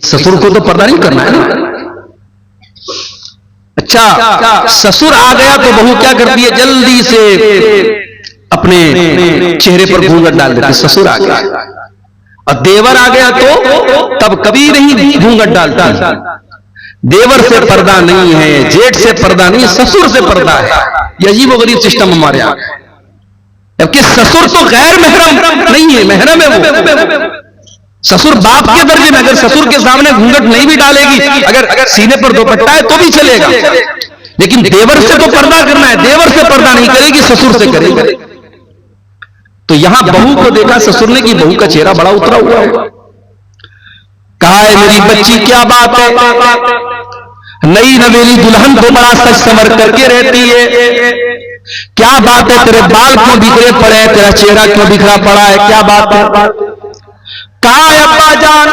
ससुर को तो पर्दा नहीं करना है ना। अच्छा, ससुर आ गया तो बहू क्या करती है, जल्दी से अपने चेहरे पर घूंघट डाल देती है। ससुर आ गया और देवर आ गया तो तब कभी नहीं घूंघट डालता। देवर से पर्दा नहीं है, जेठ से पर्दा नहीं, ससुर से पर्दा है। ये अजीब व गरीब सिस्टम हमारे यहाँ, जबकि ससुर तो गैर महरम नहीं है, महरम है वो। ससुर बाप के दर्जे में, अगर ससुर के सामने घूंघट नहीं भी डालेगी, अगर सीने पर दुपट्टा है तो भी चलेगा, लेकिन देवर से तो पर्दा करना है। देवर से पर्दा नहीं करेगी, ससुर से करेगी। तो यहां बहू को देखा ससुर ने कि बहू का चेहरा बड़ा उतरा हुआ है। कहा है मेरी बच्ची क्या बात है, नई नवेली दुल्हन तो बड़ा सच संवर करके रहती है, क्या बात है, तेरे बाल क्यों बिखरे पड़े हैं, तेरा चेहरा क्यों बिखरा पड़ा है, क्या बात है। कहा अब्बा जान,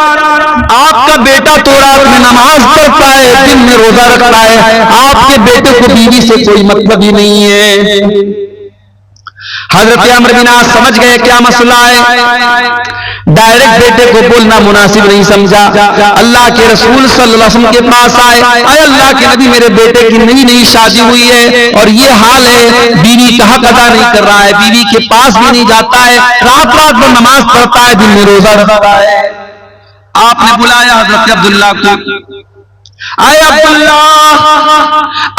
आपका बेटा तो रात में नमाज पढ़ता है, दिन में रोजा रखता है, आपके बेटे को बीवी से कोई मतलब ही नहीं है। हजरत अमर बिन आस समझ गए क्या मसला है, डायरेक्ट बेटे को बोलना मुनासिब नहीं समझा। अल्लाह के रसूल सल्लल्लाहु अलैहि वसल्लम के पास आए, अल्लाह के नबी मेरे बेटे की नई नई शादी हुई है और ये हाल है, बीवी का हक अदा नहीं कर रहा है, बीवी के पास भी नहीं जाता है, रात रात भर नमाज पढ़ता है, दिन में रोजा रखता है। आपने बुलाया हजरत अब्दुल्ला को, आए अब्दुल्ला,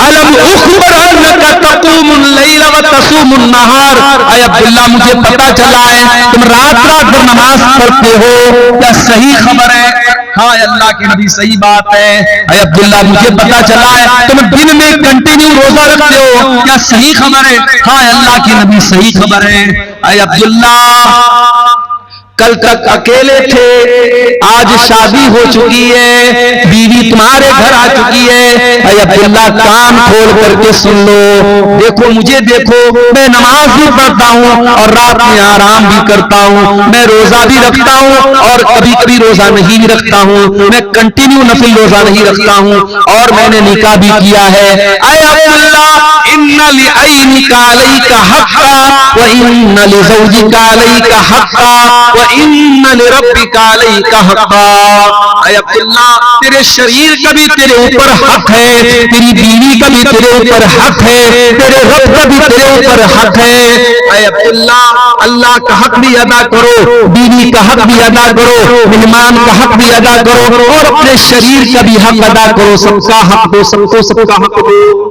अलम उखबर अन्नका तक़ूमुल लैल व तसूमुन नहार, आए अब्दुल्ला मुझे पता चला है तुम रात रात भर नमाज पढ़ते हो, क्या सही खबर है? हाँ अल्लाह के नबी सही बात है। आए अब्दुल्ला मुझे पता चला है तुम दिन में कंटिन्यू रोजा रखते हो, क्या सही खबर है? हाँ अल्लाह के नबी सही खबर है। आए अब्दुल्ला कल तक अकेले थे, आज शादी हो चुकी है, बीवी तुम्हारे घर आ चुकी है। अरे अब्दुल्ला कान खोल करके सुन लो, देखो मुझे देखो, मैं नमाज भी पढ़ता हूँ और रात में आराम भी करता हूँ, मैं रोजा भी रखता हूँ और कभी कभी रोजा नहीं भी रखता हूँ, मैं कंटिन्यू नफिल रोजा नहीं रखता हूँ और मैंने निकाह भी किया है। अरे अब्दुल्ला इन्ना लिअयनिका अलैका हक्का व इन्ना लिज़ौजिका अलैका हक्का व इन्ना लिरब्बिका अलैका हक्का। अरे अब्दुल्ला तेरे शरीर का भी तेरे ऊपर हक है, तेरी बीवी का भी तेरे ऊपर हक है, तेरे रब का भी तेरे ऊपर हक है। अरे अब्दुल्ला अल्लाह का हक भी अदा करो, बीवी का हक भी अदा करो, मेहमान का हक भी अदा करो और अपने शरीर का भी हक अदा करो। सबका हक दो, सबको सबका हक दो।